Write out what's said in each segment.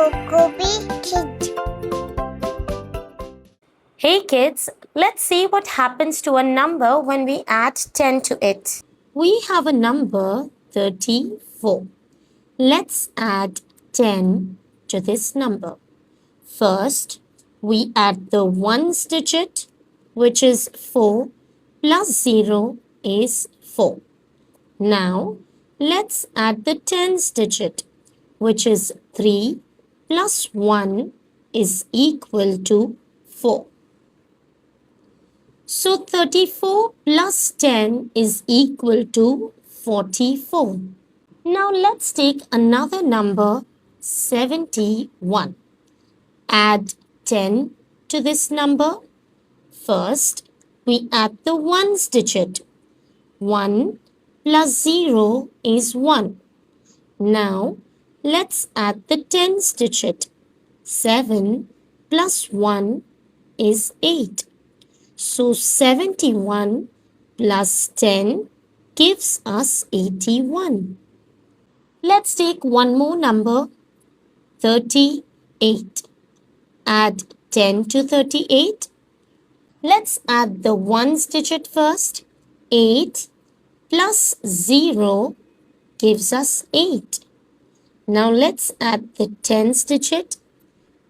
Kokobi Kid. Hey kids, let's see what happens to a number when we add 10 to it. We have a number 34. Let's add 10 to this number. First, we add the ones digit, which is 4, plus 0 is 4. Now, let's add the tens digit, which is 3 plus 1 is equal to 4. So 34 plus 10 is equal to 44. Now let's take another number 71. Add 10 to this number. First, we add the ones digit. 1 plus 0 is 1. Now, let's add the tens digit. 7 plus 1 is 8. So 71 plus 10 gives us 81. Let's take one more number, 38. Add 10 to 38. Let's add the ones digit first. 8 plus 0 gives us 8. Now let's add the tens digit.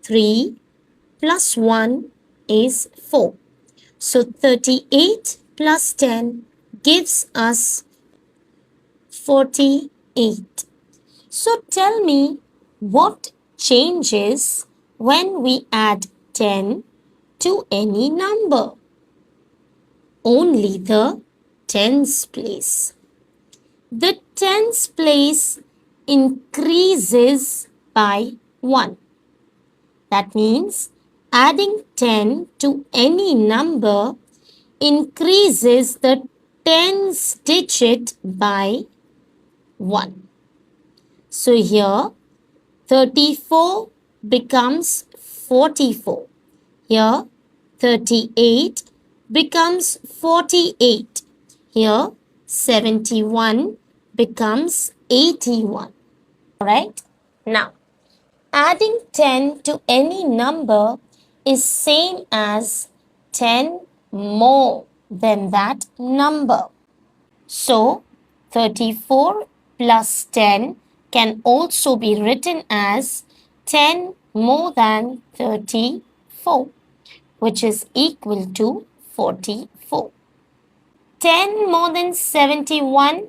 3 plus 1 is 4. So 38 plus 10 gives us 48. So tell me what changes when we add 10 to any number? Only the tens place. The tens place increases by 1. That means adding 10 to any number increases the tens digit by 1. So here 34 becomes 44. Here 38 becomes 48. Here 71 becomes 81. Alright? Now, adding 10 to any number is same as 10 more than that number. So, 34 plus 10 can also be written as 10 more than 34, which is equal to 44. 10 more than 71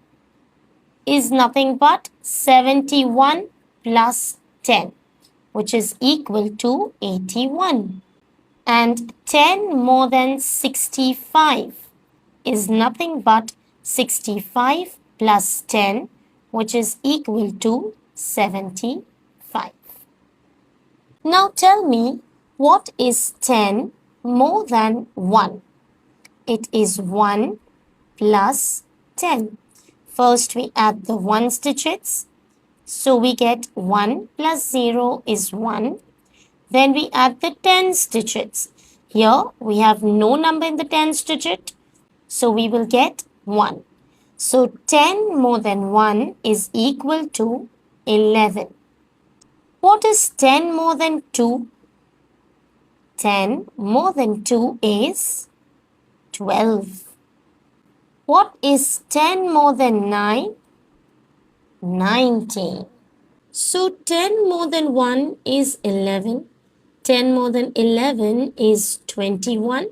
is nothing but 71 plus 10, which is equal to 81. And 10 more than 65 is nothing but 65 plus 10, which is equal to 75. Now tell me, what is 10 more than 1? It is 1 plus 10. First we add the ones digits. So we get 1 plus 0 is 1. Then we add the tens digits. Here we have no number in the tens digit. So we will get 1. So 10 more than 1 is equal to 11. What is 10 more than 2? 10 more than 2 is 12. What is 10 more than 9? 19. So 10 more than 1 is 11. 10 more than 11 is 21.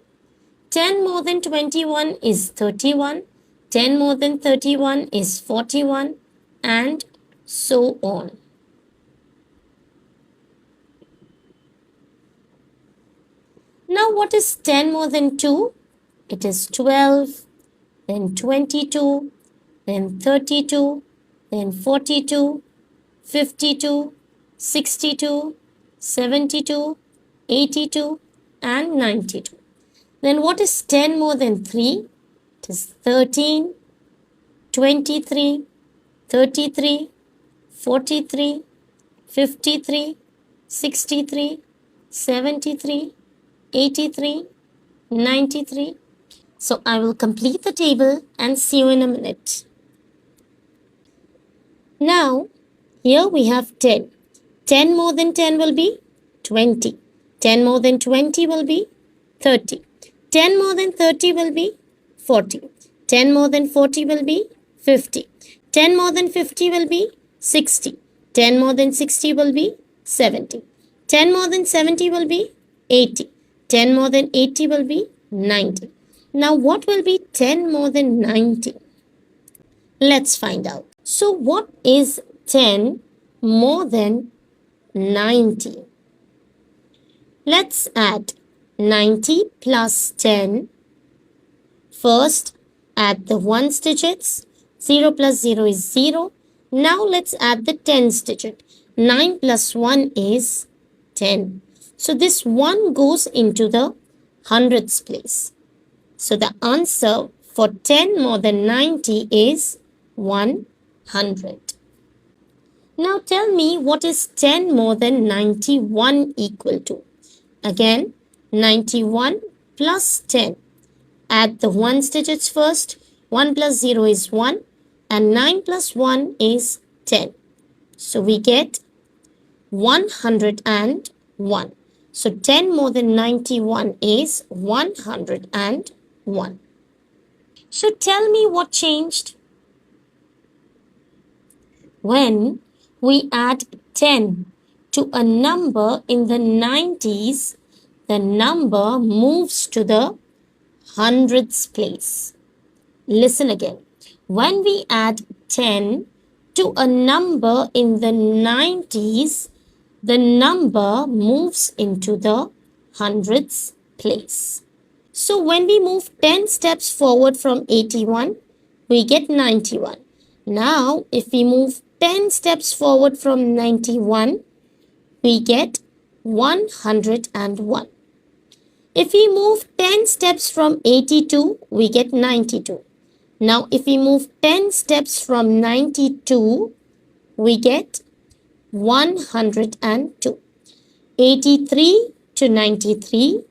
10 more than 21 is 31. 10 more than 31 is 41, and so on. Now what is 10 more than 2? It is 12, then 22, then 32, then 42, 52, 62, 72, 82, and 92. Then what is 10 more than 3? It is 13, 23, 33, 43, 53, 63, 73, 83, 93. So I will complete the table and see you in a minute. Now, here we have 10. 10 more than 10 will be 20. 10 more than 20 will be 30. 10 more than 30 will be 40. 10 more than 40 will be 50. 10 more than 50 will be 60. 10 more than 60 will be 70. 10 more than 70 will be 80. 10 more than 80 will be 90. Now what will be 10 more than 90? Let's find out. So what is 10 more than 90? Let's add 90 plus 10. First, add the ones digits. 0 plus 0 is 0. Now let's add the tens digit. 9 plus 1 is 10. So this 1 goes into the hundreds place. So the answer for 10 more than 90 is 100. Now tell me, what is 10 more than 91 equal to? Again, 91 plus 10. Add the ones digits first. 1 plus 0 is 1 and 9 plus 1 is 10. So we get 101. So 10 more than 91 is 101. So tell me what changed. When we add 10 to a number in the 90s, the number moves to the hundreds place. Listen again. When we add 10 to a number in the 90s, the number moves into the hundreds place. So when we move 10 steps forward from 81, we get 91. Now, if we move 10 steps forward from 91, we get 101. If we move 10 steps from 82, we get 92. Now, if we move 10 steps from 92, we get 102. 83 to 93.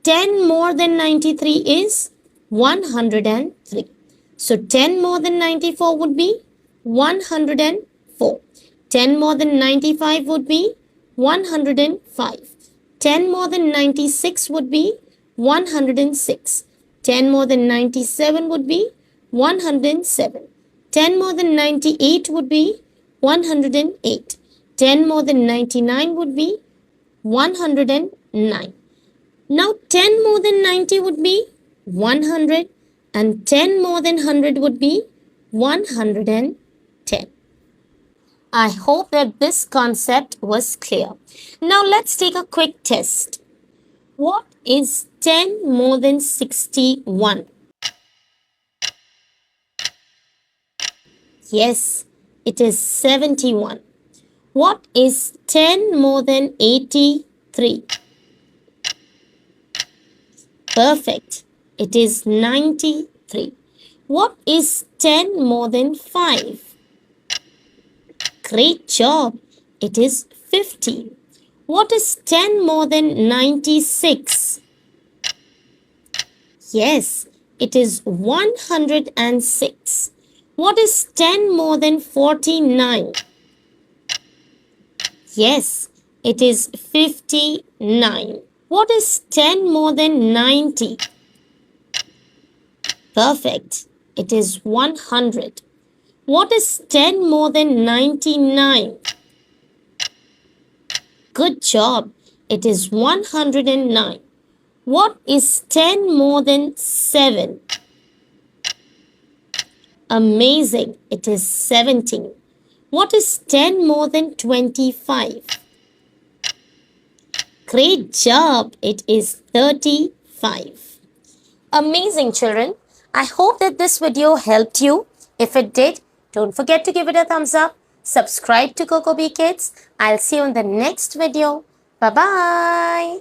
10 more than 93 is 103. So 10 more than 94 would be 104. 10 more than 95 would be 105. 10 more than 96 would be 106. 10 more than 97 would be 107. 10 more than 98 would be 108. 10 more than 99 would be 109. Now 10 more than 90 would be 100 and 10 more than 100 would be 110. I hope that this concept was clear. Now let's take a quick test. What is 10 more than 61? Yes, it is 71. What is 10 more than 83? Perfect. It is 93. What is 10 more than 5? Great job. It is 50. What is 10 more than 96? Yes, it is 106. What is 10 more than 49? Yes, it is 59. What is 10 more than 90? Perfect. It is 100. What is 10 more than 99? Good job. It is 109. What is 10 more than 7? Amazing. It is 17. What is 10 more than 25? Great job. It is 35. Amazing, children. I hope that this video helped you. If it did, don't forget to give it a thumbs up. Subscribe to Coco Bee Kids. I'll see you in the next video. Bye-bye.